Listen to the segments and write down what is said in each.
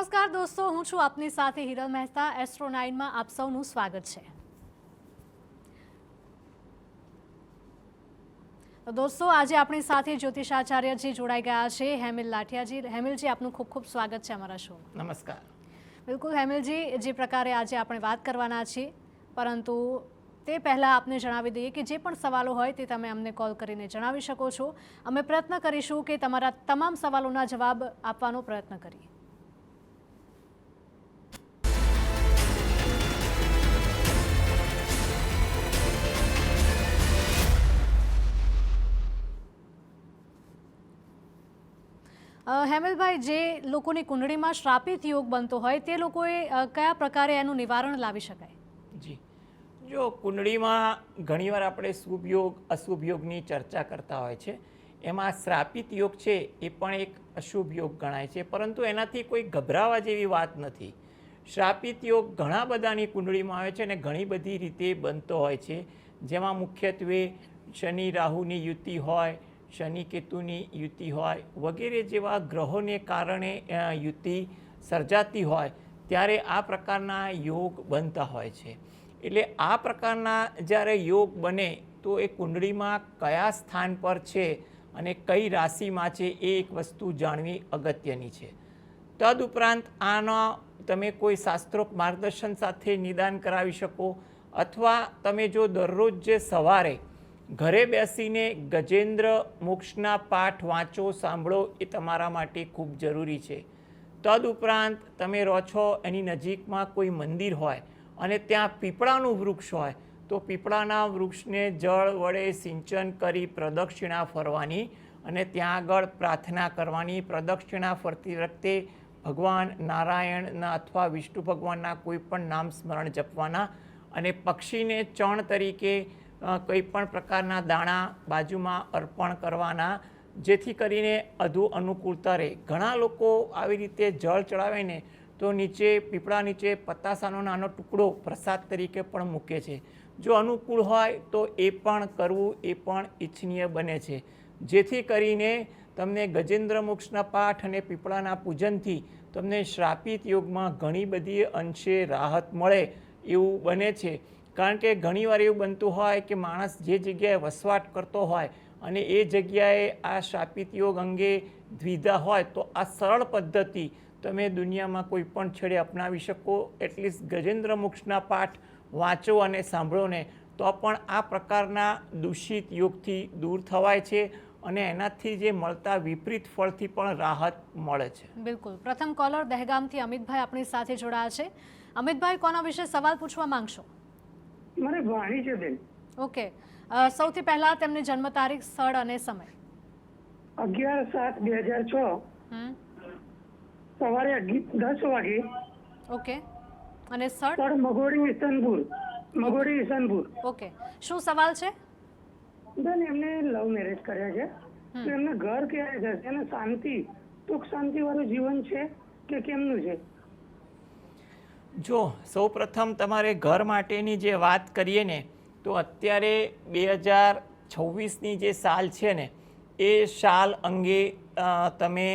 નમસ્કાર દોસ્તો, હું છું આપની સાથે હિરલ મહેતા। એસ્ટ્રો 9માં આપ સૌનું સ્વાગત છે। તો દોસ્તો, આજે આપણી સાથે જ્યોતિષાચાર્યજી જોડાઈ ગયા છે, હેમિલ લાઠિયાજી। હેમિલજી, આપનું ખૂબ ખૂબ સ્વાગત છે અમારા શોમાં। નમસ્કાર। બિલકુલ હેમિલજી, જે પ્રકારે આજે આપણે વાત કરવાના છીએ, પરંતુ તે પહેલાં આપને જણાવી દઈએ કે જે પણ સવાલો હોય તે તમે અમને કોલ કરીને જણાવી શકો છો। અમે પ્રયત્ન કરીશું કે તમારા તમામ સવાલોના જવાબ આપવાનો પ્રયત્ન કરીએ। હેમિલભાઈ, જે લોકોની કુંડળીમાં શ્રાપિત યોગ બનતો હોય તે લોકોએ કયા પ્રકારે એનું નિવારણ લાવી શકાય? જી, જો કુંડળીમાં ઘણીવાર આપણે શુભ યોગ અશુભ યોગની ચર્ચા કરતા હોય છે, એમાં શ્રાપિત યોગ છે એ પણ એક અશુભ યોગ ગણાય છે, પરંતુ એનાથી કોઈ ગભરાવા જેવી વાત નથી। શ્રાપિત યોગ ઘણા બધાની કુંડળીમાં આવે છે અને ઘણી બધી રીતે બનતો હોય છે, જેમાં મુખ્યત્વે શનિ રાહુની યુતિ હોય, શનિ કેતુની યુતિ હોય વગેરે જેવા ગ્રહોને કારણે યુતિ સર્જાતી હોય ત્યારે આ પ્રકારના યોગ બનતા હોય છે। એટલે આ પ્રકારના જ્યારે યોગ બને તો એ કુંડળીમાં કયા સ્થાન પર છે અને કઈ રાશિમાં છે એ એક વસ્તુ જાણવી અગત્યની છે। તદુપરાંત આનો તમે કોઈ શાસ્ત્રોક્ત માર્ગદર્શન સાથે નિદાન કરાવી શકો, અથવા તમે જો દરરોજ જે સવારે ઘરે બેસીને ગજેન્દ્ર મોક્ષના પાઠ વાંચો, સાંભળો, એ તમારા માટે ખૂબ જરૂરી છે। તદુપરાંત તમે રહો છો એની નજીકમાં કોઈ મંદિર હોય અને ત્યાં પીપળાનું વૃક્ષ હોય તો પીપળાના વૃક્ષને જળ વડે સિંચન કરી પ્રદક્ષિણા ફરવાની અને ત્યાં આગળ પ્રાર્થના કરવાની। પ્રદક્ષિણા ફરતી વખતે ભગવાન નારાયણના અથવા વિષ્ણુ ભગવાનના કોઈ પણ નામ સ્મરણ જપવાના અને પક્ષીને ચણ તરીકે કોઈ પણ પ્રકારના દાણા બાજુમાં અર્પણ કરવાના, જેથી કરીને અધુ અનુકૂળતા રહે। ઘણા લોકો આવી રીતે જળ ચડાવે ને તો નીચે પીપળા નીચે પતાસાનો નાનો ટુકડો પ્રસાદ તરીકે પણ મૂકે છે। જો અનુકૂળ હોય તો એ પણ કરવું એ પણ ઈચ્છનીય બને છે, જેથી કરીને તમને ગજેન્દ્ર મોક્ષના પાઠ અને પીપળાના પૂજનથી તમને શ્રાપિત યોગમાં ઘણી બધી અંશે રાહત મળે એવું બને છે। કારણ કે ઘણીવાર એવું બનતું હોય કે માણસ જે જગ્યાએ વસવાટ કરતો હોય અને એ જગ્યાએ આ શ્રાપિત યોગ અંગે દ્વિધા હોય તો આ સરળ પદ્ધતિ તમે દુનિયામાં કોઈ પણ છેડે અપનાવી શકો। એટલીસ્ટ ગજેન્દ્ર મોક્ષના પાઠ વાંચો અને સાંભળો ને તો પણ આ પ્રકારના દૂષિત યોગથી દૂર થવાય છે અને એનાથી જે મળતા વિપરીત ફળથી પણ રાહત મળે છે। બિલકુલ। પ્રથમ કોલર દહેગામથી અમિતભાઈ આપણી સાથે જોડાયા છે। અમિતભાઈ, કોના વિશે સવાલ પૂછવા માંગશો? મારે વાણી છે બેન। ઓકે, સૌથી પહેલા તેમની જન્મ તારીખ, સ્થળ અને સમય। 11/7/2006 સવારે 10 વાગે। ઓકે, અને સ્થળ? સ્થળ મગોડી ઇસનપુર। મગોડી ઇસનપુર। ઓકે, શું સવાલ છે? બેન, એમને લવ મેરેજ કર્યા છે, તો એમને ઘર ક્યારે જશે અને શાંતિ સુખ શાંતિ વાળું જીવન છે કે કેમનું છે? જો સૌપ્રથમ તમારે ઘર માટેની જે વાત કરીએ ને તો અત્યારે 2026ની જે સાલ છે ને એ સાલ અંગે તમે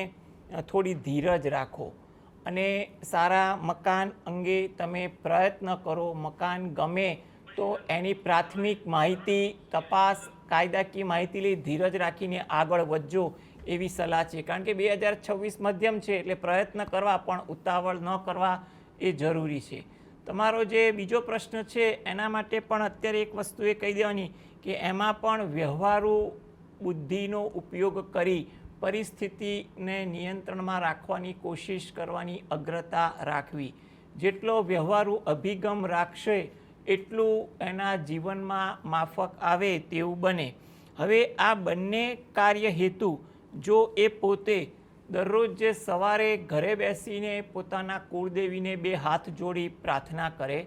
થોડી ધીરજ રાખો અને સારા મકાન અંગે તમે પ્રયત્ન કરો। મકાન ગમે તો એની પ્રાથમિક માહિતી, તપાસ, કાયદાકીય માહિતી લઈ ધીરજ રાખીને આગળ વધજો એવી સલાહ છે। કારણ કે 2026 મધ્યમ છે એટલે પ્રયત્ન કરવા પણ ઉતાવળ ન કરવા એ જરૂરી છે। તમારો જે બીજો પ્રશ્ન છે એના માટે પણ અત્યારે એક વસ્તુ એ કહી દેવાની કે એમાં પણ વ્યવહારુ બુદ્ધિનો ઉપયોગ કરી પરિસ્થિતિને નિયંત્રણમાં રાખવાની કોશિશ કરવાની અગ્રતા રાખવી। જેટલો વ્યવહારુ અભિગમ રાખશે એટલું એના જીવનમાં માફક આવે તેવું બને। હવે આ બંને કાર્ય હેતુ જો એ પોતે દરરોજ જે સવારે ઘરે બેસીને પોતાના કુળદેવીને 2 હાથ જોડી પ્રાર્થના કરે,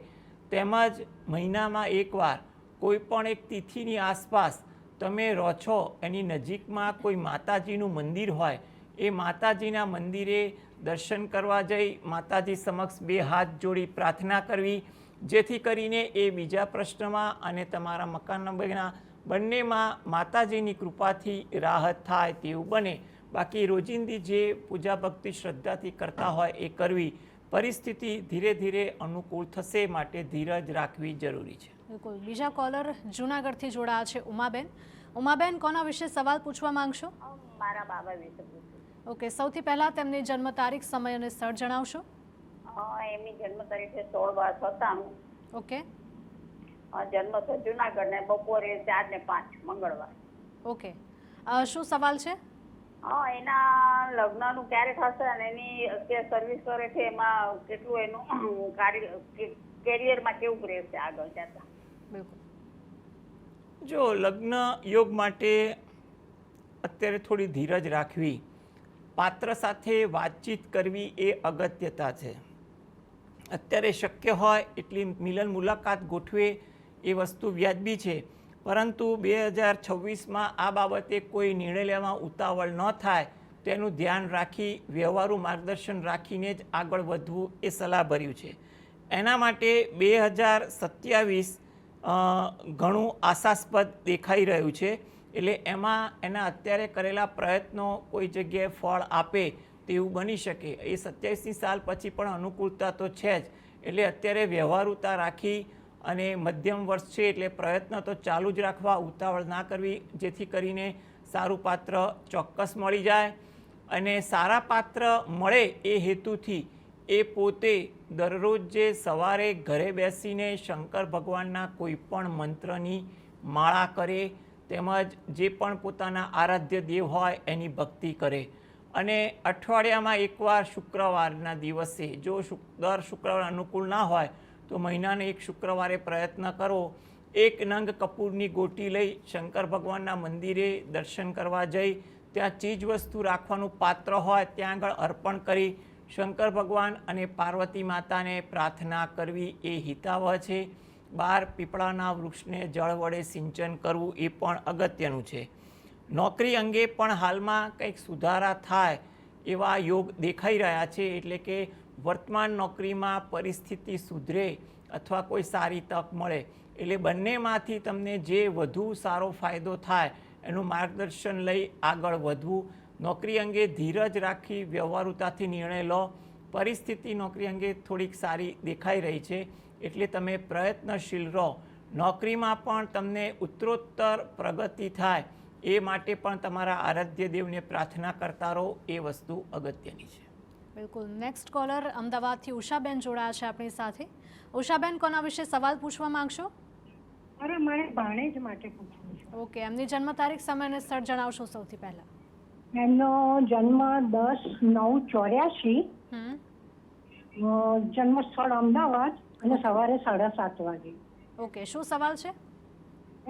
તેમજ મહિનામાં એકવાર કોઈ પણ એક તિથિની આસપાસ તમે રહો છો એની નજીકમાં કોઈ માતાજીનું મંદિર હોય એ માતાજીના મંદિરે દર્શન કરવા જઈ માતાજી સમક્ષ 2 હાથ જોડી પ્રાર્થના કરવી, જેથી કરીને એ બીજા પ્રશ્નમાં અને તમારા મકાનના બંનેમાં માતાજીની કૃપાથી રાહત થાય તેવું બને। બાકી રોજિંદી જે પૂજા ભક્તિ શ્રદ્ધાથી કરતા હોય એ કરવી. પરિસ્થિતિ ધીરે ધીરે અનુકૂળ થશે, માટે ધીરજ રાખવી જરૂરી છે. બિલકુલ. બીજા કોલર જૂનાગઢથી જોડાયા છે ઉમાબેન. ઉમાબેન, કોના વિશે સવાલ પૂછવા માંગશો? મારા બાબા વિશે પૂછ્યું. ઓકે, સૌથી પહેલા તેમની જન્મ તારીખ, સમય અને સ્થળ જણાવશો? એમની જન્મ તારીખ છે 16/12/97. ઓકે જન્મ છે જુનાગઢ ને બપોરે 4 ને 5 મંગળવાર. ઓકે, શું સવાલ છે? એના લગ્નનું ક્યારે થશે અને એની અત્યારે સર્વિસ કરે છે એમાં કેટલું એનું કેરિયરમાં કેવું રહેશે આગળ જતા? બિલકુલ. જો લગ્ન યોગ માટે અત્યારે થોડી ધીરજ રાખવી, પાત્ર સાથે વાતચીત કરવી એ અગત્યતા છે. અત્યારે શક્ય હોય એટલી મિલન મુલાકાત ગોઠવે એ વસ્તુ વ્યાજબી છે, પરંતુ 2026માં આ બાબતે કોઈ નિર્ણય લેવામાં ઉતાવળ ન થાય તેનું ધ્યાન રાખી વ્યવહારુ માર્ગદર્શન રાખીને જ આગળ વધવું એ સલાહભર્યું છે. એના માટે 2027 ઘણું આશાસ્પદ દેખાઈ રહ્યું છે. એટલે એમાં એના અત્યારે કરેલા પ્રયત્નો કોઈ જગ્યાએ ફળ આપે તેવું બની શકે. એ 27ની સાલ પછી પણ અનુકૂળતા તો છે જ, એટલે અત્યારે વ્યવહારુતા રાખી અને મધ્યમ વર્ષ છે એટલે પ્રયત્ન તો ચાલુ જ રાખવા, ઉતાવળ ના કરવી, જેથી કરીને સારું પાત્ર ચોક્કસ મળી જાય. અને સારા પાત્ર મળે એ હેતુથી એ પોતે દરરોજ જે સવારે ઘરે બેસીને શંકર ભગવાનના કોઈ પણ મંત્રની માળા કરે, તેમજ જે પણ પોતાના આરાધ્ય દેવ હોય એની ભક્તિ કરે. અને અઠવાડિયામાં એકવાર શુક્રવારના દિવસે, જો દર શુક્રવાર અનુકૂળ ના હોય તો મહિનાને એક શુક્રવારે પ્રયત્ન કરો, એક નંગ કપૂરની ગોટી લઈ શંકર ભગવાનના મંદિરે દર્શન કરવા જઈ ત્યાં ચીજ વસ્તુ રાખવાનું પાત્ર હોય ત્યાં આગળ અર્પણ કરી શંકર ભગવાન અને પાર્વતી માતાને પ્રાર્થના કરવી એ હિતાવહ છે. બહાર પીપળાના વૃક્ષને જળ વડે સિંચન કરવું એ પણ અગત્યનું છે. નોકરી અંગે પણ હાલમાં કંઈક સુધારા થાય એવા યોગ દેખાઈ રહ્યા છે, એટલે કે વર્તમાન નોકરીમાં પરિસ્થિતિ સુધરે અથવા કોઈ સારી તક મળે. એટલે બંનેમાંથી તમને જે વધુ સારો ફાયદો થાય એનું માર્ગદર્શન લઈ આગળ વધવું. નોકરી અંગે ધીરજ રાખી વ્યવહારુતાથી નિર્ણય લો. પરિસ્થિતિ નોકરી અંગે થોડીક સારી દેખાઈ રહી છે, એટલે તમે પ્રયત્નશીલ રહો. નોકરીમાં પણ તમને ઉત્તરોત્તર પ્રગતિ થાય એ માટે પણ તમારા આરાધ્ય દેવને પ્રાર્થના કરતા રહો, એ વસ્તુ અગત્યની છે. બિલકુલ. નેક્સ્ટ કોલર અમદાવાદથી ઉષાબેન જોડાયા છે આપણી સાથે. ઉષાબેન, કોના વિશે સવાલ પૂછવા માંગશો? અરે મારે ભાણેજ માટે પૂછવું છે. ઓકે, એમની જન્મ તારીખ, સમય અને સ્થળ જણાવશો સૌથી પહેલા? એમનો જન્મ 10/9/84, જન્મ સ્થળ અમદાવાદ અને સવારે 7:30 વાગે. ઓકે, શું સવાલ છે?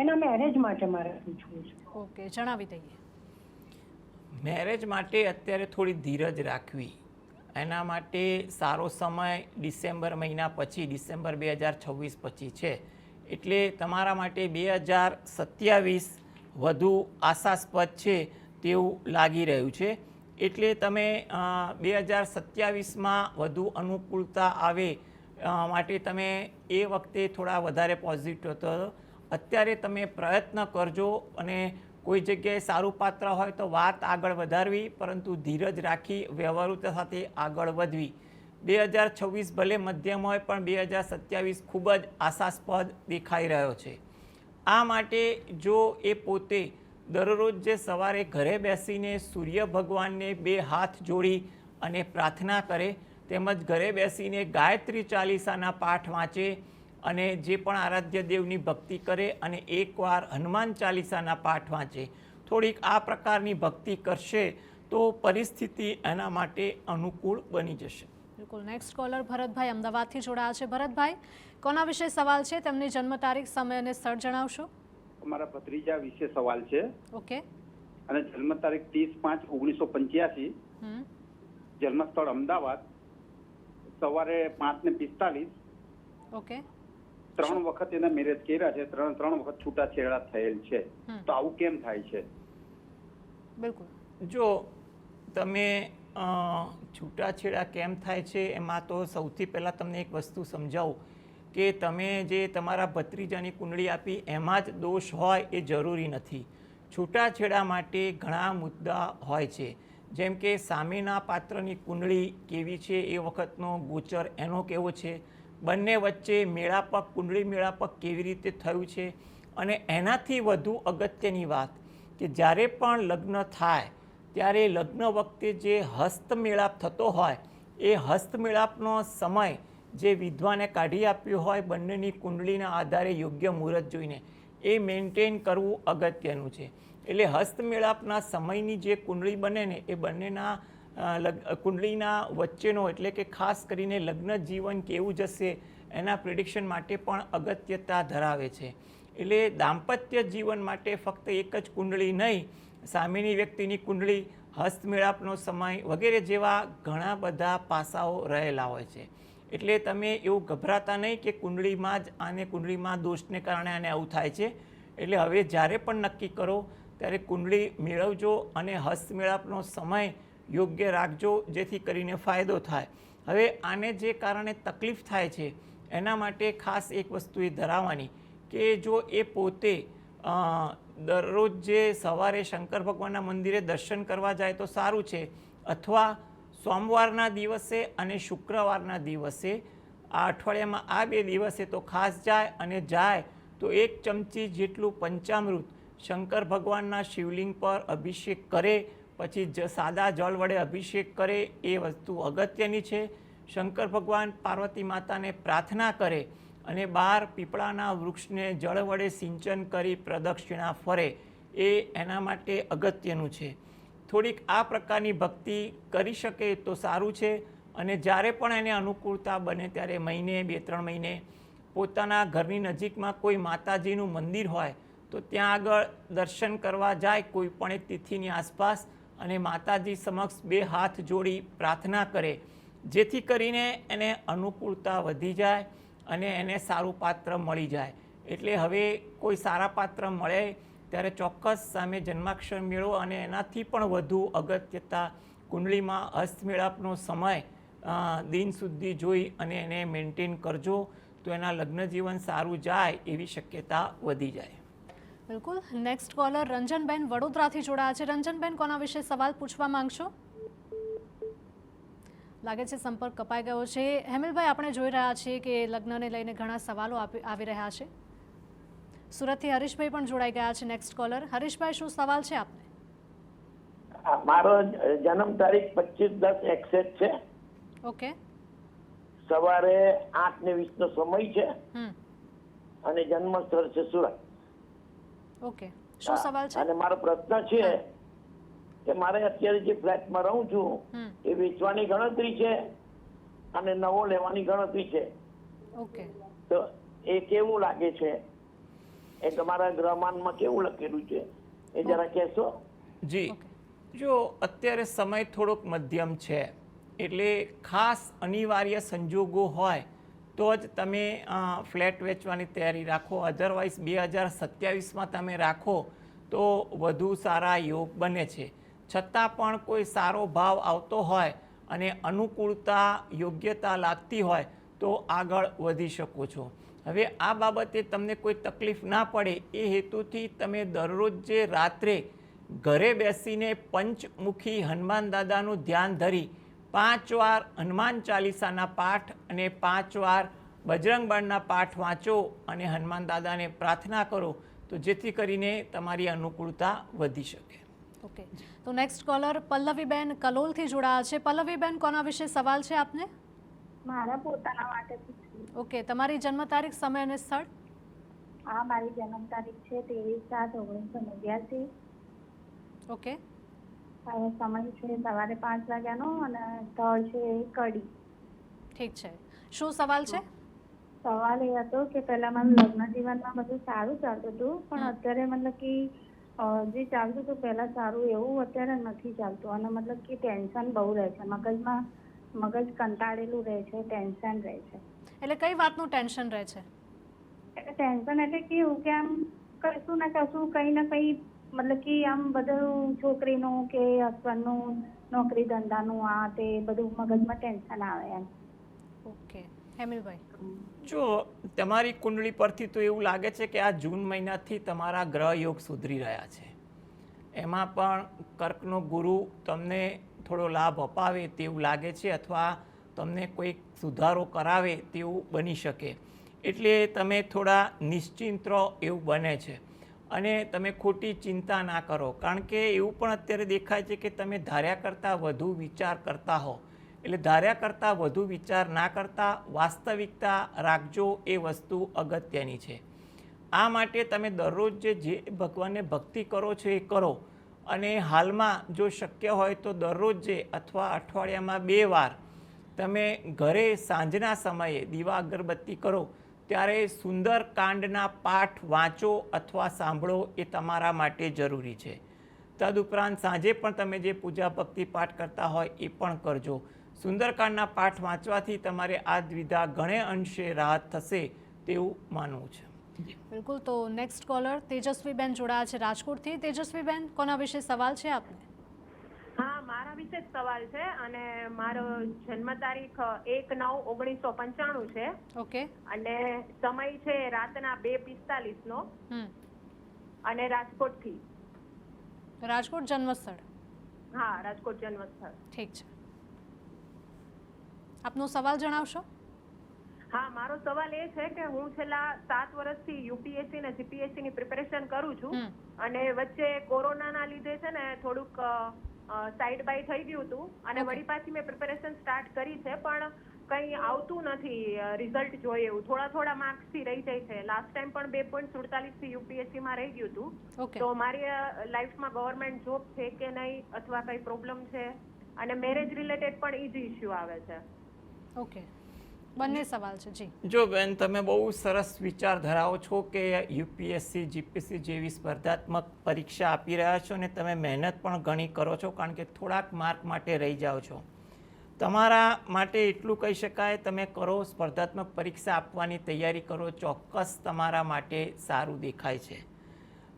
એના મેરેજ માટે મારે પૂછવું છે. ઓકે, જણાવી દઈએ. મેરેજ માટે અત્યારે થોડી ધીરજ રાખવી. એના માટે સારો સમય ડિસેમ્બર મહિના પછી, ડિસેમ્બર 2026 પછી છે. એટલે તમારા માટે 2027 વધુ આશાસ્પદ છે તેવું લાગી રહ્યું છે. એટલે તમે 2027માં વધુ અનુકૂળતા આવે માટે તમે એ વખતે થોડા વધારે પોઝિટિવ હતો. અત્યારે તમે પ્રયત્ન કરજો અને કોઈ જગ્યાએ સારું પાત્ર હોય તો વાત આગળ વધારવી, પરંતુ ધીરજ રાખી વ્યવહારુતા સાથે આગળ વધવી. 2026 ભલે મધ્યમ હોય પણ 2027 ખૂબ જ આશાસ્પદ દેખાઈ રહ્યો છે. આ માટે જો એ પોતે દરરોજ જે સવારે ઘરે બેસીને સૂર્ય ભગવાનને 2 હાથ જોડી અને પ્રાર્થના કરે, તેમજ ઘરે બેસીને ગાયત્રી ચાલીસાના પાઠ વાંચે અને જે પણ આરાધ્ય દેવની ભક્તિ કરે અને એકવાર હનુમાન ચાલીસાના પાઠ વાંચે, થોડીક આ પ્રકારની ભક્તિ કરશે તો પરિસ્થિતિ એના માટે અનુકૂળ બની જશે. બિલકુલ. નેક્સ્ટ કોલર ભરતભાઈ અમદાવાદથી જોડાયા છે. ભરતભાઈ, કોના વિશે સવાલ છે? તેમની જન્મ તારીખ, સમય અને સ્થળ જણાવશો? અમારા ભત્રીજા વિશે સવાલ છે. ઓકે. અને જન્મ તારીખ 30/5/1985, જન્મ સ્થળ અમદાવાદ, સવારે 5:45. ઓકે. 3 વખત એના મેરેજ કર્યા છે, 3 વખત છૂટાછેડા થયેલ છે. તો આવું કેમ થાય છે? બિલકુલ. જો તમે છૂટાછેડા કેમ થાય છે એમાં તો સૌથી પહેલાં તમને એક વસ્તુ સમજાવું કે તમે જે તમારા ભત્રીજાની કુંડળી આપી એમાં જ દોષ હોય એ જરૂરી નથી. છૂટાછેડા માટે ઘણા મુદ્દા હોય છે, જેમ કે સામેના પાત્રની કુંડળી કેવી છે, એ વખતનો ગોચર એનો કેવો છે, બંને વચ્ચે મેળાપક, કુંડળી મેળાપક કેવી રીતે થયું છે, અને એનાથી વધુ અગત્યની વાત કે જ્યારે પણ લગ્ન થાય ત્યારે લગ્ન વખતે જે હસ્તમેળાપ થતો હોય એ હસ્તમેળાપનો સમય જે વિદ્વાને કાઢી આપ્યો હોય બંનેની કુંડળીના આધારે યોગ્ય મુહૂર્ત જોઈને એ મેન્ટેન કરવું અગત્યનું છે. એટલે હસ્તમેળાપના સમયની જે કુંડળી બને ને એ બંનેના કુંડળીના વચ્ચેનો એટલે કે ખાસ કરીને લગ્ન જીવન કેવું જશે એના પ્રિડિક્શન માટે પણ અગત્યતા ધરાવે છે. એટલે દાંપત્ય જીવન માટે ફક્ત એક જ કુંડળી નહીં, સામેની વ્યક્તિની કુંડળી, હસ્તમેળાપનો સમય વગેરે જેવા ઘણા બધા પાસાઓ રહેલા હોય છે. એટલે તમે એવું ગભરાતા નહીં કે કુંડળીમાં જ કુંડળીમાં દોષને કારણે આને આવું થાય છે. એટલે હવે જ્યારે પણ નક્કી કરો ત્યારે કુંડળી મેળવજો અને હસ્તમેળાપનો સમય યોગ્ય રાખજો, જેથી કરીને ફાયદો થાય. હવે આને જે કારણે તકલીફ થાય છે એના માટે ખાસ એક વસ્તુ એ ધરાવવાની કે જો એ પોતે દરરોજ જે સવારે શંકર ભગવાનના મંદિરે દર્શન કરવા જાય તો સારું છે, અથવા સોમવારના દિવસે અને શુક્રવારના દિવસે આ અઠવાડિયામાં આ 2 દિવસે તો ખાસ જાય, અને જાય તો 1 ચમચી જેટલું પંચામૃત શંકર ભગવાનના શિવલિંગ પર અભિષેક કરે, પછી સાદા જળ વડે અભિષેક કરે, એ વસ્તુ અગત્યની છે. શંકર ભગવાન પાર્વતી માતાને પ્રાર્થના કરે અને બહાર પીપળાના વૃક્ષને જળ વડે સિંચન કરી પ્રદક્ષિણા ફરે, એ એના માટે અગત્યનું છે. થોડીક આ પ્રકારની ભક્તિ કરી શકે તો સારું છે. અને જ્યારે પણ એને અનુકૂળતા બને ત્યારે મહિને 2-3 મહિને પોતાના ઘરની નજીકમાં કોઈ માતાજીનું મંદિર હોય તો ત્યાં આગળ દર્શન કરવા જાય કોઈ પણ એક તિથિની આસપાસ, અને માતાજી સમક્ષ 2 હાથ જોડી પ્રાર્થના કરે, જેથી કરીને એને અનુકૂળતા વધી જાય અને એને સારું પાત્ર મળી જાય. એટલે હવે કોઈ સારા પાત્ર મળે ત્યારે ચોક્કસ સામે જન્માક્ષર મેળવો, અને એનાથી પણ વધુ અગત્યતા કુંડળીમાં હસ્તમેળાપનો સમય દિન સુધી જોઈ અને એને મેન્ટેન કરજો, તો એના લગ્ન જીવન સારું જાય એવી શક્યતા વધી જાય. બિલકુલ. નેક્સ્ટ કોલર રંજનબેન વડોદરાથી જોડાયા છે. રંજનબેન, કોના વિશે સવાલ પૂછવા માંગશો? લાગે છે સંપર્ક કપાઈ ગયો છે. હેમલભાઈ, આપણે જોઈ રહ્યા છીએ કે લગ્નને લઈને ઘણા સવાલો આવી રહ્યા છે. સુરતથી હરીશભાઈ પણ જોડાઈ ગયા છે. Next caller. હરીશભાઈ, શું સવાલ છે આપને? મારો જન્મ તારીખ 25/10 છે. ઓકે. સવારે 8:20 નો સમય છે અને જન્મ સ્થળ છે સુરત. ઓકે, શું સવાલ છે? અને મારો પ્રશ્ન છે કે મારે અત્યારે જે ફ્લેટમાં રહું છું એ વેચવાની ગણતરી છે અને નવો લેવાની ગણતરી છે. ઓકે. તો એ કેવું લાગે છે? એ તમારા ગ્રહમાનમાં કેવું લખેલું છે એ જરા કહેશો? જી, જો અત્યારે સમય થોડોક મધ્યમ છે, એટલે ખાસ અનિવાર્ય સંજોગો હોય તો જ તમે ફ્લેટ વેચવાની તૈયારી રાખો. અધરવાઇઝ 2027માં તમે રાખો તો વધુ સારા યોગ બને છે. છતાં પણ કોઈ સારો ભાવ આવતો હોય અને અનુકૂળતા, યોગ્યતા લાગતી હોય તો આગળ વધી શકો છો. હવે આ બાબતે તમને કોઈ તકલીફ ના પડે એ હેતુથી તમે દરરોજ જે રાત્રે ઘરે બેસીને પંચમુખી હનુમાન દાદાનું ધ્યાન ધરી 5 વાર હનુમાન ચાલીસાના પાઠ અને 5 વાર બજરંગ બાણના પાઠ વાંચો અને હનુમાન દાદાને પ્રાર્થના કરો, તો જેથી કરીને તમારી અનુકૂળતા વધી શકે. ઓકે. તો નેક્સ્ટ કોલર પલ્લવીબેન કલોલથી જોડાયા છે. પલ્લવીબેન, કોના વિશે સવાલ છે આપને? મારા પોતાના માટે. ઓકે. તમારી જન્મ તારીખ, સમય અને સ્થળ? હા, મારી જન્મ તારીખ છે 23/7/1989. ઓકે. સમય છે સવારે 5 વાગ્યાનો અને સ્થળ છે કડી. ઠીક છે. શું સવાલ છે? સવાલ એ હતો કે પહેલા મારું લગ્ન જીવનમાં બધું સારું ચાલતું હતું, પણ અત્યારે મતલબ કે જે ચાલતું હતું પહેલા સારું એવું અત્યારે નથી ચાલતું, અને મતલબ કે ટેન્શન બહુ રહે છે મગજમાં. મગજ કંટાળેલું રહે છે, ટેન્શન રહે છે. એટલે કઈ વાતનું ટેન્શન રહે છે? ટેન્શન એટલે કેવું કે આમ કશું ને કશું કંઈ ને કંઈ મતલબ કે આમ બધું છોકરીનું કે હસબન્ડનું નોકરી ધંધાનું આ તે બધું મગજમાં ટેન્શન આવે એમ. ઓકે. હેમિલભાઈ, જો તમારી કુંડળી પરથી તો એવું લાગે છે કે આ જૂન મહિનાથી તમારા ગ્રહ યોગ સુધરી રહ્યા છે. એમાં પણ કર્કનો ગુરુ તમને થોડો લાભ અપાવે તેવું લાગે છે અથવા તમને કોઈક સુધારો કરાવે તેવું બની શકે. એટલે તમે થોડા નિશ્ચિંત રહો એવું બને છે અને તમે ખોટી ચિંતા ના કરો, કારણ કે એવું પણ અત્યારે દેખાય છે કે તમે ધાર્યા કરતાં વધુ વિચાર કરતા હો. એટલે ધાર્યા કરતાં વધુ વિચાર ના કરતા વાસ્તવિકતા રાખજો, એ વસ્તુ અગત્યની છે. આ માટે તમે દરરોજ જે ભગવાનને ભક્તિ કરો છો એ કરો, અને હાલમાં જો શક્ય હોય તો દરરોજ અથવા અઠવાડિયામાં 2 વાર તમે ઘરે સાંજના સમયે દીવા અગરબત્તી કરો ત્યારે સુંદરકાંડના પાઠ વાંચો અથવા સાંભળો, એ તમારા માટે જરૂરી છે. તદુપરાંત સાંજે પણ તમે જે પૂજા ભક્તિ પાઠ કરતા હોય એ પણ કરજો. સુંદરકાંડના પાઠ વાંચવાથી તમારે આ દ્વિધા ઘણે અંશે રાહત થશે તેવું માનવું છે. બિલકુલ. તો નેક્સ્ટ કોલર તેજસ્વીબેન જોડાયા છે રાજકોટથી. તેજસ્વીબેન, કોના વિશે સવાલ છે આપને? હા, મારા વિશે જ સવાલ છે અને મારો જન્મ તારીખ 1/9/1995 છે. ઓકે. અને સમય છે રાતના 2:45 નો અને રાજકોટથી. રાજકોટ જન્મસ્થળ? હા, રાજકોટ જન્મસ્થળ. ઠીક છે. આપનો સવાલ જણાવશો? હા, મારો સવાલ એ છે કે હું છેલ્લા 7 વર્ષથી યુપીએસસી અને જીપીએસસી ની પ્રિપેરેશન કરું છું અને વચ્ચે કોરોનાના લીધે છે ને થોડુંક સાઈડ બાય થઈ ગયું હતું અને વળી પાછી મેં પ્રિપેરેશન સ્ટાર્ટ કરી છે, પણ કંઈ આવતું નથી રિઝલ્ટ જોઈએ એવું. થોડા માર્ક્સ થી રહી જાય છે. લાસ્ટ ટાઈમ પણ 2.47 થી યુપીએસસી માં રહી ગયું હતું. તો મારી લાઈફમાં ગવર્મેન્ટ જોબ છે કે નહીં અથવા કઈ પ્રોબ્લેમ છે, અને મેરેજ રિલેટેડ પણ ઈ જ ઇશ્યુ આવે છે. ઓકે, બંને સવાલ છે. જી જો બેન, તમે બહુ સરસ વિચાર ધરાવો છો કે યુપીએસસી જીપીએસસી જેવી સ્પર્ધાત્મક પરીક્ષા આપી રહ્યા છો અને તમે મહેનત પણ ઘણી કરો છો, કારણ કે થોડાક માર્ક માટે રહી જાઓ છો. તમારા માટે એટલું કહી શકાય, તમે કરો, સ્પર્ધાત્મક પરીક્ષા આપવાની તૈયારી કરો, ચોક્કસ તમારા માટે સારું દેખાય છે.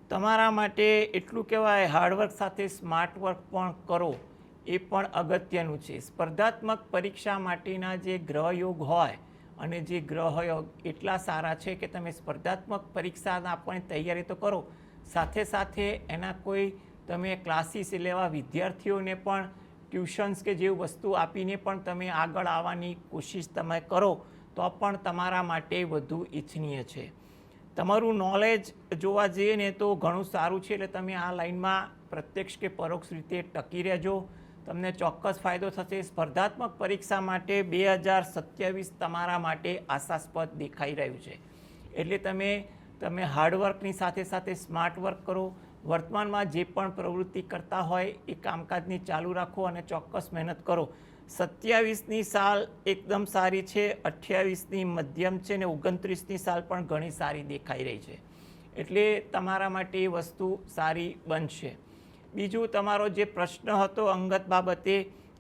તમારા માટે એટલું કહેવાય, હાર્ડવર્ક સાથે સ્માર્ટ વર્ક પણ કરો, એ પણ અગત્યનું છે. સ્પર્ધાત્મક પરીક્ષા માટેના જે ગ્રહયોગ હોય અને જે ગ્રહયોગ એટલા સારા છે કે તમે સ્પર્ધાત્મક પરીક્ષા આપવાની તૈયારી તો કરો, સાથે સાથે એના કોઈ તમે ક્લાસીસ લેવા વિદ્યાર્થીઓને પણ ટ્યુશન્સ કે જેવું વસ્તુ આપીને પણ તમે આગળ આવવાની કોશિશ તમે કરો તો પણ તમારા માટે વધુ ઈચ્છનીય છે. તમારું નોલેજ જોવા જઈએ ને તો ઘણું સારું છે, એટલે તમે આ લાઈનમાં પ્રત્યક્ષ કે પરોક્ષ રીતે ટકી રહેજો, તમને ચોક્કસ ફાયદો થશે. સ્પર્ધાત્મક પરીક્ષા માટે 2027 તમારા માટે આશાસ્પદ દેખાઈ રહ્યું છે. એટલે તમે હાર્ડવર્કની સાથે સાથે સ્માર્ટ વર્ક કરો. વર્તમાનમાં જે પણ પ્રવૃત્તિ કરતા હોય એ કામકાજની ચાલુ રાખો અને ચોક્કસ મહેનત કરો. 27ની સાલ એકદમ સારી છે, 28ની મધ્યમ છે, ને 29ની સાલ પણ ઘણી સારી દેખાઈ રહી છે. એટલે તમારા માટે એ વસ્તુ સારી બનશે. બીજું, તમારો જે પ્રશ્ન હતો અંગત બાબતે,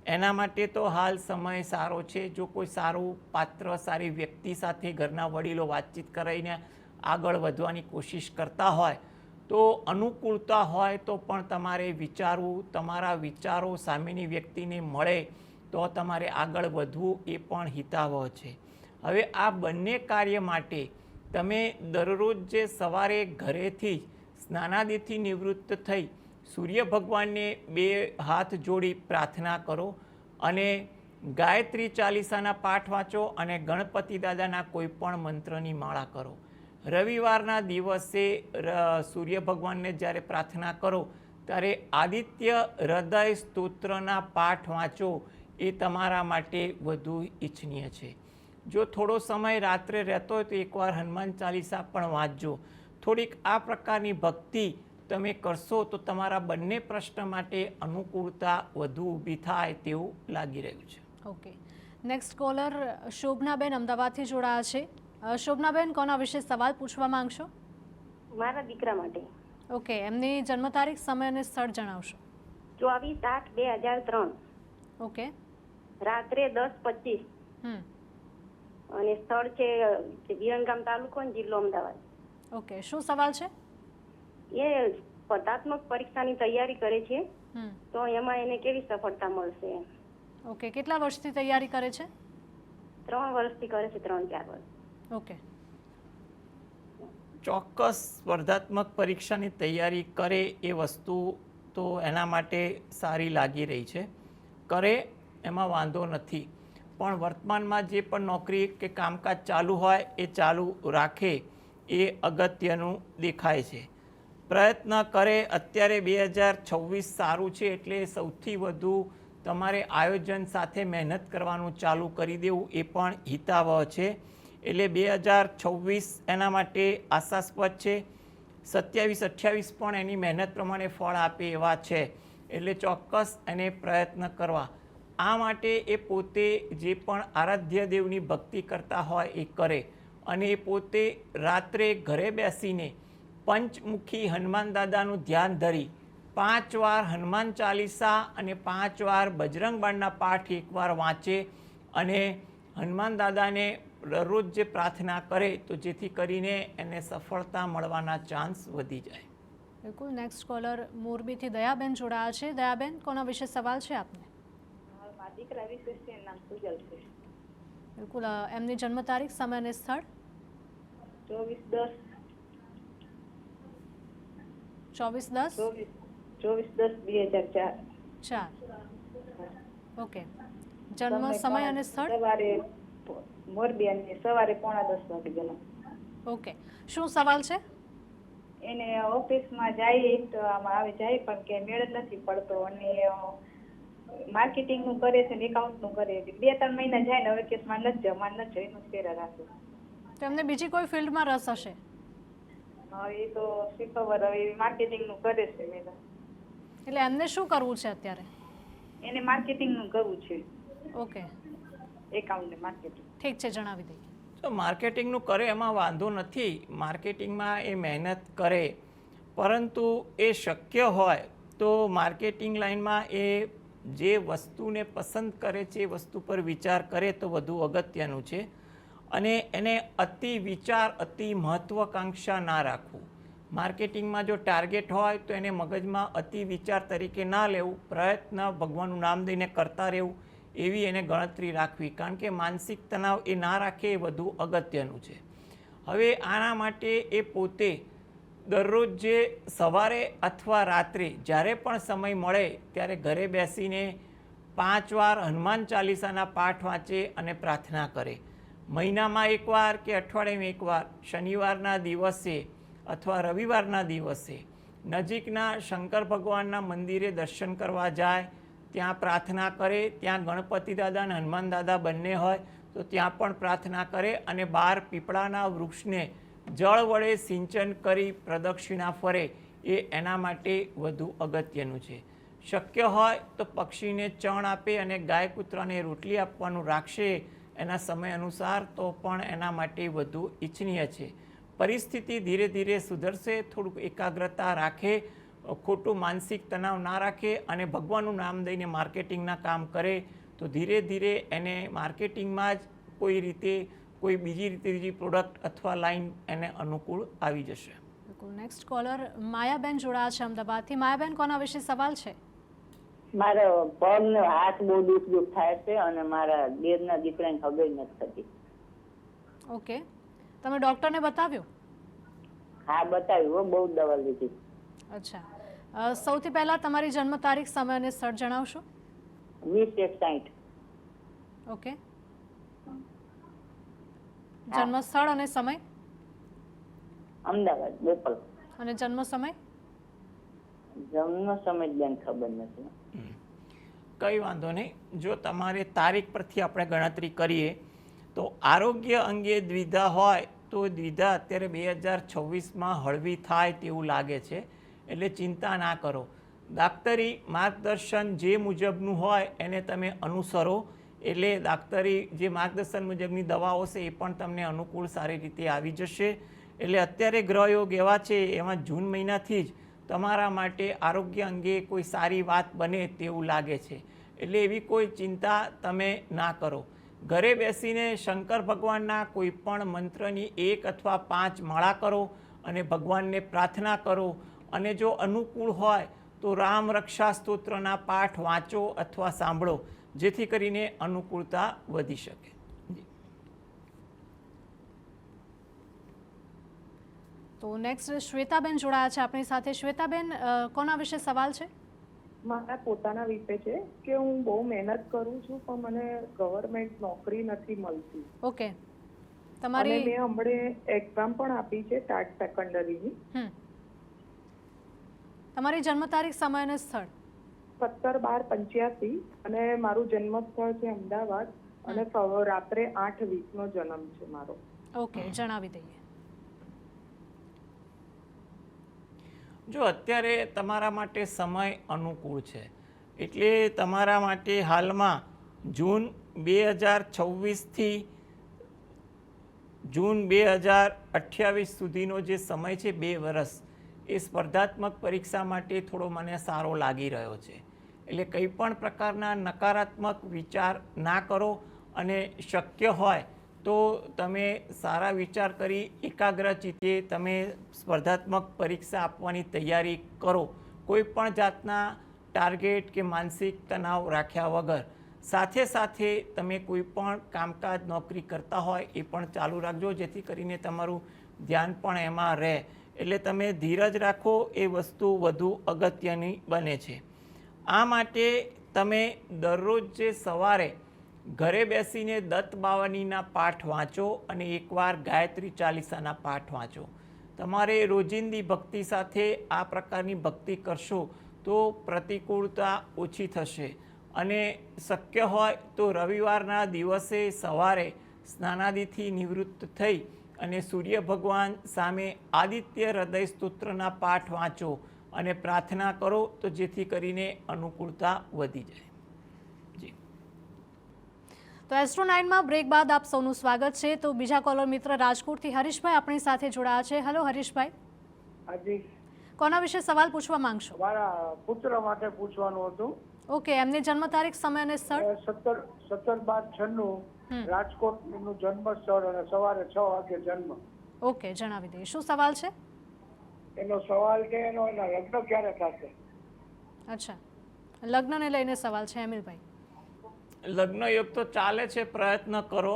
એના માટે તો હાલ સમય સારો છે. જો કોઈ સારું પાત્ર, સારી વ્યક્તિ સાથે ઘરના વડીલો વાતચીત કરીને આગળ વધવાની કોશિશ કરતા હોય તો અનુકૂળતા હોય તો પણ તમારે વિચારવું, તમારા વિચારો સામેની વ્યક્તિને મળે તો તમારે આગળ વધવું, એ પણ હિતાવહ છે. હવે આ બંને કાર્ય માટે તમે દરરોજ જે સવારે ઘરેથી સ્નાનાદિથી નિવૃત્ત થઈ સૂર્ય ભગવાનને 2 હાથ જોડી પ્રાર્થના કરો અને ગાયત્રી ચાલીસાના પાઠ વાંચો અને ગણપતિ દાદાના કોઈ પણ મંત્રની માળા કરો. રવિવારના દિવસે સૂર્ય ભગવાનને જ્યારે પ્રાર્થના કરો ત્યારે આદિત્ય હૃદય સ્તોત્રના પાઠ વાંચો, એ તમારા માટે વધુ ઈચ્છનીય છે. જો થોડો સમય રાત્રે રહેતો હોય તો એકવાર હનુમાન ચાલીસા પણ વાંચજો. થોડીક આ પ્રકારની ભક્તિ તમે કરશો તો તમારા બંને પ્રશ્ન માટે અનુકૂળતા વધુ ઊભી થાય તેવું લાગી રહ્યું છે. ઓકે, નેક્સ્ટ કોલર શોભનાબેન અમદાવાદથી જોડાયા છે. શોભનાબેન, કોના વિશે સવાલ પૂછવા માંગશો? મારા દીકરા માટે. ઓકે, એમની જન્મ તારીખ, સમય અને સ્થળ જણાવશો. 24/8/2003. ઓકે. રાત્રે 10:25. અને સ્થળ છે વિરમગામ તાલુકો અને જિલ્લો અમદાવાદ. ઓકે, શું સવાલ છે? એ સ્પર્ધાત્મક પરીક્ષાની તૈયારી કરે છે, તો એમાં એને કેવી સફળતા મળશે? ઓકે, કેટલા વર્ષથી તૈયારી કરે છે? 3 વર્ષથી કરે છે, 3-4 વર્ષ. ઓકે. ચોક્કસ સ્પર્ધાત્મક પરીક્ષાની તૈયારી કરે એ વસ્તુ તો એના માટે સારી લાગી રહી છે, કરે એમાં વાંધો નથી, પણ વર્તમાનમાં જે પણ નોકરી કે કામકાજ ચાલુ હોય એ ચાલુ રાખે એ અગત્યનું દેખાય છે. પ્રયત્ન કરે. અત્યારે 2026 સારું છે એટલે સૌથી વધુ તમારે આયોજન સાથે મહેનત કરવાનું ચાલુ કરી દેવું એ પણ હિતાવહ છે. એટલે 2026 એના માટે આશાસ્પદ છે. 27-28 પણ એની મહેનત પ્રમાણે ફળ આપે એવા છે, એટલે ચોક્કસ એને પ્રયત્ન કરવા. આ માટે એ પોતે જે પણ આરાધ્ય દેવની ભક્તિ કરતા હોય એ કરે, અને એ પોતે રાત્રે ઘરે બેસીને પંચમુખી હનુમાન દાદાનું ધ્યાન ધરી 5 વાર હનુમાન ચાલીસા અને 5 વાર બજરંગ બાણના પાઠ એકવાર વાંચે અને હનુમાન દાદાને દરરોજ જે પ્રાર્થના કરે તો જેથી કરીને એને સફળતા મળવાના ચાન્સ વધી જાય. બિલકુલ. નેક્સ્ટ કોલર મોરબીથી દયાબેન જોડાયા છે. દયાબેન, કોના વિશે સવાલ છે આપને? મારા દીકરા વિશે છે, નામ સુજલ છે. બિલકુલ. એમની જન્મ તારીખ, સમય અને સ્થળ? 24/10/2004. ઓકે. જન્મ સમય અને સ્થળ? સવારે મોરબી અને સવારે 9:45 વાગે જન્મ. ઓકે. શું સવાલ છે? એને ઓફિસમાં જાય તો આમાં આવે જાય પણ કે મેળ જ નથી પડતો, અને માર્કેટિંગનું કરે છે ને એકાઉન્ટનું કરે છે. 2-3 મહિના જાય ને હવે કેસ માં નથી જમા નથી જઈનું ફેરા રાખે. તો એમને બીજી કોઈ ફિલ્ડમાં રસ હશે? હા, એ તો શીખવર હવે માર્કેટિંગનું કરે છે. એટલે એમને શું કરવું છે અત્યારે? એને માર્કેટિંગનું કરવું છે. ઓકે. એકાઉન્ટ ને માર્કેટિંગ. ઠીક છે, જણાવી દઈએ. તો માર્કેટિંગનું કરે એમાં વાંધો નથી, માર્કેટિંગમાં એ મહેનત કરે, પરંતુ એ શક્ય હોય તો માર્કેટિંગ લાઇનમાં એ જે વસ્તુને પસંદ કરે છે એ વસ્તુ પર વિચાર કરે તો વધુ અગત્યનું છે. અને એને અતિ વિચાર, અતિ મહત્વાકાંક્ષા ના રાખવું. માર્કેટિંગમાં જો ટાર્ગેટ હોય તો એને મગજમાં અતિ વિચાર તરીકે ના લેવું, પ્રયત્ન ભગવાનનું નામ દઈને કરતા રહેવું એવી એને ગણતરી રાખવી, કારણ કે માનસિક તણાવ એ ના રાખે એ વધુ અગત્યનું છે. હવે આના માટે એ પોતે દરરોજ જે સવારે અથવા રાત્રે જ્યારે પણ સમય મળે ત્યારે ઘરે બેસીને 5 વાર હનુમાન ચાલીસાના પાઠ વાંચે અને પ્રાર્થના કરે. મહિનામાં એકવાર કે અઠવાડિયામાં એકવાર શનિવારના દિવસે અથવા રવિવારના દિવસે નજીકના શંકર ભગવાનના મંદિરે દર્શન કરવા જાય, ત્યાં પ્રાર્થના કરે. ત્યાં ગણપતિ દાદા અને હનુમાન દાદા બંને હોય તો ત્યાં પણ પ્રાર્થના કરે, અને 12 પીપળાના વૃક્ષને જળ વડે સિંચન કરી પ્રદક્ષિણા ફરે એ એના માટે વધુ અગત્યનું છે. શક્ય હોય તો પક્ષીને ચણ આપે અને ગાય કૂતરાને રોટલી આપવાનું રાખશે એના સમય અનુસાર તો પણ એના માટે વધુ ઈચ્છનીય છે. પરિસ્થિતિ ધીરે ધીરે સુધરશે. થોડુંક એકાગ્રતા રાખે, ખોટું માનસિક તણાવ ના રાખે અને ભગવાનનું નામ દઈને માર્કેટિંગના કામ કરે તો ધીરે ધીરે એને માર્કેટિંગમાં જ કોઈ રીતે કોઈ બીજી રીતે પ્રોડક્ટ અથવા લાઈન એને અનુકૂળ આવી જશે. બિલકુલ. નેક્સ્ટ કોલર માયાબેન જોડાયા છે અમદાવાદથી. માયાબેન, કોના વિશે સવાલ છે? મારો પગનો હાથ બહુ દુઃખ થાય છે અને મારા દેરના દીકરાને ખબર નથી થતી. ઓકે. તમે ડોક્ટરને બતાવ્યું? હા, બતાવ્યું, બહુ દવા લીધી. અચ્છા. સૌથી પહેલા તમારી જન્મ તારીખ, સમય અને સ્થળ જણાવશો? 20/1/60. ઓકે. જન્મ સ્થળ અને સમય? અમદાવાદ, બોપલ. અને જન્મ સમય? જન્મ સમય બેન ખબર નથી. કંઈ વાંધો નહીં. જો તમારે તારીખ પરથી આપણે ગણતરી કરીએ તો આરોગ્ય અંગે દ્વિધા હોય તો દ્વિધા અત્યારે 2026માં હળવી થાય તેવું લાગે છે, એટલે ચિંતા ના કરો. દાક્તરી માર્ગદર્શન જે મુજબનું હોય એને તમે અનુસરો, એટલે દાક્તરી જે માર્ગદર્શન મુજબની દવાઓ છે એ પણ તમને અનુકૂળ સારી રીતે આવી જશે. એટલે અત્યારે ગ્રહયોગ એવા છે, એમાં જૂન મહિનાથી જ તમારા માટે આરોગ્ય અંગે કોઈ સારી વાત બને તેવું લાગે છે, એટલે એવી કોઈ ચિંતા તમે ના કરો. ઘરે બેસીને શંકર ભગવાનના કોઈ પણ મંત્રની 1 અથવા 5 માળા કરો અને ભગવાનને પ્રાર્થના કરો, અને જો અનુકૂળ હોય તો રામ રક્ષા સ્તોત્રના પાઠ વાંચો અથવા સાંભળો, જેથી કરીને અનુકૂળતા વધી શકે. તો નેક્સ્ટ શ્વેતાબેન જોડાયા છે આપણી સાથે. શ્વેતાબેન, કોના વિશે સવાલ છે? મારા પોતાના વિશે છે કે હું બહુ મહેનત કરું છું પણ મને ગવર્મેન્ટ નોકરી નથી મળતી. ઓકે, અને તમારી મેં હમણે એક્ઝામ પણ આપી છે ટાટ સેકન્ડરીની. તમારી જન્મ તારીખ, સમય અને સ્થળ? 17/12/85 અને મારું જન્મ સ્થળ છે અમદાવાદ અને રાત્રે 8:20 નો જન્મ છે મારો. ઓકે, જણાવી દઈએ. જો અત્યારે તમારા માટે સમય અનુકૂળ છે, એટલે તમારા માટે હાલમાં જૂન 2026થી જૂન 2028 સુધીનો જે સમય છે 2 વર્ષ, એ સ્પર્ધાત્મક પરીક્ષા માટે થોડો મને સારો લાગી રહ્યો છે. એટલે કંઈ પણ પ્રકારના નકારાત્મક વિચાર ના કરો અને શક્ય હોય તો તમે સારા વિચાર કરી એકાગ્ર ચિત્તે તમે સ્પર્ધાત્મક પરીક્ષા આપવાની તૈયારી કરો. કોઈ પણ જાતના ટાર્ગેટ કે માનસિક તણાવ રાખ્યા વગર. સાથે સાથે તમે કોઈ પણ કામકાજ નોકરી કરતા હોય એ પણ ચાલુ રાખજો, જેથી કરીને તમારું ધ્યાન પણ એમાં રહે. એટલે તમે ધીરજ રાખો, એ વસ્તુ વધુ અગત્યની બને છે. આ માટે તમે દરરોજ જે સવારે ઘરે બેસીને દત્ત બાવનીના પાઠ વાંચો અને એકવાર ગાયત્રી ચાલીસાના પાઠ વાંચો. તમારે રોજિંદી ભક્તિ સાથે આ પ્રકારની ભક્તિ કરશો તો પ્રતિકૂળતા ઓછી થશે. અને શક્ય હોય તો રવિવારના દિવસે સવારે સ્નાનાદિથી નિવૃત્ત થઈ અને સૂર્ય ભગવાન સામે આદિત્ય હૃદય સ્તોત્રના પાઠ વાંચો અને પ્રાર્થના કરો, તો જેથી કરીને અનુકૂળતા વધી જાય. તો એસ્ટ્રો 9માં બ્રેક બાદ આપ સૌનું સ્વાગત છે. તો બીજા કોલર મિત્ર રાજકોટથી હરીશભાઈ આપણી સાથે જોડાયા છે. હેલો હરીશભાઈ. હાજી. કોના વિશે સવાલ પૂછવા માંગશો? મારા પુત્ર માટે પૂછવાનું હતું. ઓકે, એમની જન્મ તારીખ, સમય અને સ્થળ? 17/12/96 રાજકોટનું જન્મ સ્થળ અને સવારે 6 વાગે જન્મ. ઓકે, જણાવી દઈએ. શું સવાલ છે? એનો સવાલ છે એના લગ્ન ક્યારે થશે? અચ્છા, લગ્નને લઈને સવાલ છે અમિલભાઈ. લગ્ન યોગ તો ચાલે છે, પ્રયત્ન કરો.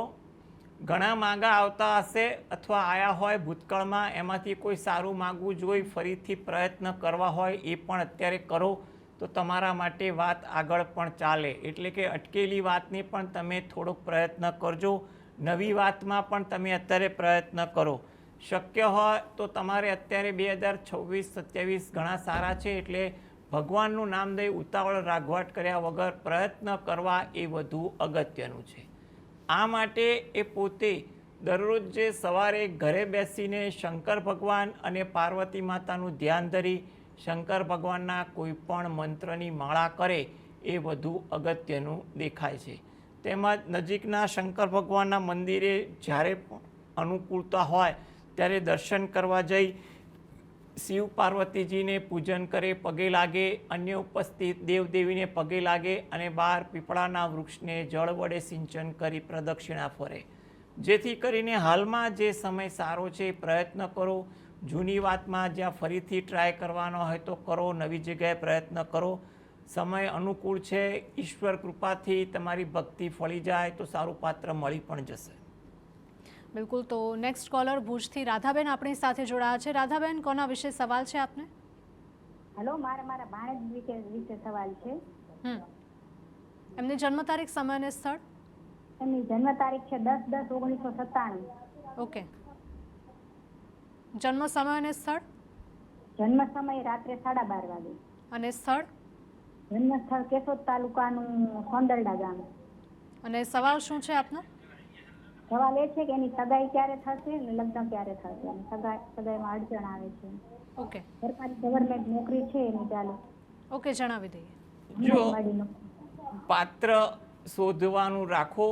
ઘણા માંગા આવતા હશે અથવા આયા હોય ભૂતકાળમાં, એમાંથી કોઈ સારું માગવું જોઈ ફરીથી પ્રયત્ન કરવા હોય એ પણ અત્યારે કરો તો તમારા માટે વાત આગળ પણ ચાલે. એટલે કે અટકેલી વાતને પણ તમે થોડોક પ્રયત્ન કરજો. નવી વાતમાં પણ તમે અત્યારે પ્રયત્ન કરો. શક્ય હોય તો તમારે અત્યારે 2026-27 ઘણા સારા છે, એટલે ભગવાનનું નામ દઈ ઉતાવળ રાગવાટ કર્યા વગર પ્રયત્ન કરવા એ વધુ અગત્યનું છે. આ માટે એ પોતે દરરોજ જે સવારે ઘરે બેસીને શંકર ભગવાન અને પાર્વતી માતાનું ધ્યાન ધરી શંકર ભગવાનના કોઈ પણ મંત્રની માળા કરે એ વધુ અગત્યનું દેખાય છે. તેમજ નજીકના શંકર ભગવાનના મંદિરે જ્યારે પણ અનુકૂળતા હોય ત્યારે દર્શન કરવા જઈ શિવ પાર્વતીજીને પૂજન કરે, પગે લાગે, અન્ય ઉપસ્થિત દેવદેવીને પગે લાગે અને બહાર પીપળાના વૃક્ષને જળ વડે સિંચન કરી પ્રદક્ષિણા ફરે. જેથી કરીને હાલમાં જે સમય સારો છે પ્રયત્ન કરો. જૂની વાતમાં જ્યાં ફરીથી ટ્રાય કરવાનો હોય તો કરો, નવી જગ્યાએ પ્રયત્ન કરો. સમય અનુકૂળ છે. ઈશ્વર કૃપાથી તમારી ભક્તિ ફળી જાય તો સારું પાત્ર મળી પણ જશે. બિલકુલ. તો નેક્સ્ટ કોલર ભુજથી રાધાબેન આપણી સાથે જોડાયા છે. રાધાબેન, કોના વિશે સવાલ છે આપને? હેલો, મારા ભાણેજ વિશે સવાલ છે. એમની જન્મ તારીખ, સમય અને સ્થળ? એમની જન્મ તારીખ છે 10/10/1997. ઓકે. જન્મ સમય અને સ્થળ? જન્મ સમય રાત્રે 12:30 વાગે. અને સ્થળ? જન્મ સ્થળ કેશોદ તાલુકાનું સોંદરડા ગામ. અને સવાલ શું છે આપનો? સવાલ એ છે કે એની સગાઈ ક્યારે થશે અને લગ્ન ક્યારે થશે, અને સગાઈમાં અડચણ આવે છે. ઓકે. સરકારી ગવર્મેન્ટ નોકરી છે એની ચાલુ. ઓકે, જણાવી દઈએ. જો પાત્ર શોધવાનું રાખો,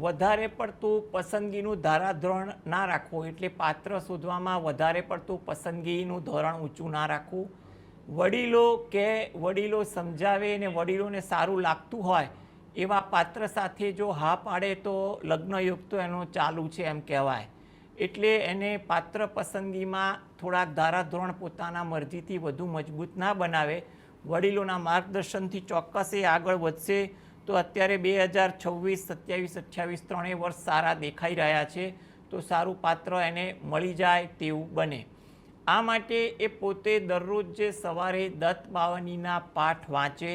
વધારે પડતું પસંદગીનું ધારાધોરણ ના રાખો. એટલે પાત્ર શોધવામાં વધારે પડતું પસંદગીનું ધોરણ ઊંચું ના રાખવું. વડીલો સમજાવે અને વડીલોને સારું લાગતું હોય એવા પાત્ર સાથે જો હા પાડે તો લગ્ન યોગ તો એનો ચાલુ છે એમ કહેવાય. એટલે એને પાત્ર પસંદગીમાં થોડાક ધારાધોરણ પોતાના મરજીથી વધુ મજબૂત ના બનાવે. વડીલોના માર્ગદર્શનથી ચોક્કસ એ આગળ વધશે. તો અત્યારે 2026, 27, 28 ત્રણેય વર્ષ સારા દેખાઈ રહ્યા છે. તો સારું પાત્ર એને મળી જાય તેવું બને. આ માટે એ પોતે દરરોજ જે સવારે દત્ત બાવનીના પાઠ વાંચે,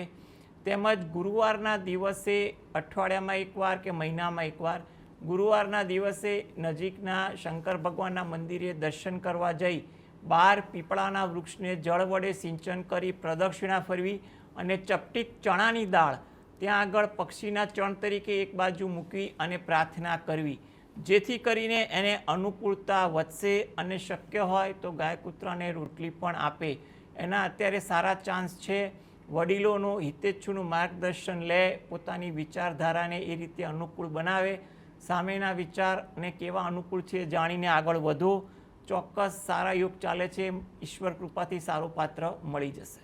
તેમજ ગુરુવારના દિવસે અઠવાડિયામાં એકવાર કે મહિનામાં એકવાર ગુરુવારના દિવસે નજીકના શંકર ભગવાનના મંદિરે દર્શન કરવા જઈ 12 પીપળાના વૃક્ષને જળ વડે સિંચન કરી પ્રદક્ષિણા ફરવી અને ચપટી ચણાની દાળ ત્યાં આગળ પક્ષીના ચણ તરીકે એક બાજુ મૂકવી અને પ્રાર્થના કરવી, જેથી કરીને એને અનુકૂળતા વધશે અને શક્ય હોય તો ગાય કૂતરાને રોટલી પણ આપે. એના અત્યારે સારા ચાન્સ છે. વડીલોનું હિતેચ્છુનું માર્ગદર્શન લે, પોતાની વિચારધારાને એ રીતે અનુકૂળ બનાવે, સામેના વિચારને કેવા અનુકૂળ છે જાણીને આગળ વધો. ચોક્કસ સારા યોગ ચાલે છે, ઈશ્વર કૃપાથી સારો પાત્ર મળી જશે.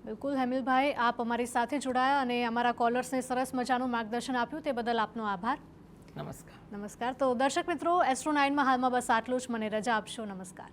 બિલકુલ હેમિલભાઈ, આપ અમારી સાથે જોડાયા અને અમારા કોલર્સને સરસ મજાનું માર્ગદર્શન આપ્યું, તે બદલ આપનો આભાર. નમસ્કાર. નમસ્કાર. તો દર્શક મિત્રો, એસ્ટ્રો 9માં હાલમાં બસ આટલું જ. મને રજા આપશો. નમસ્કાર.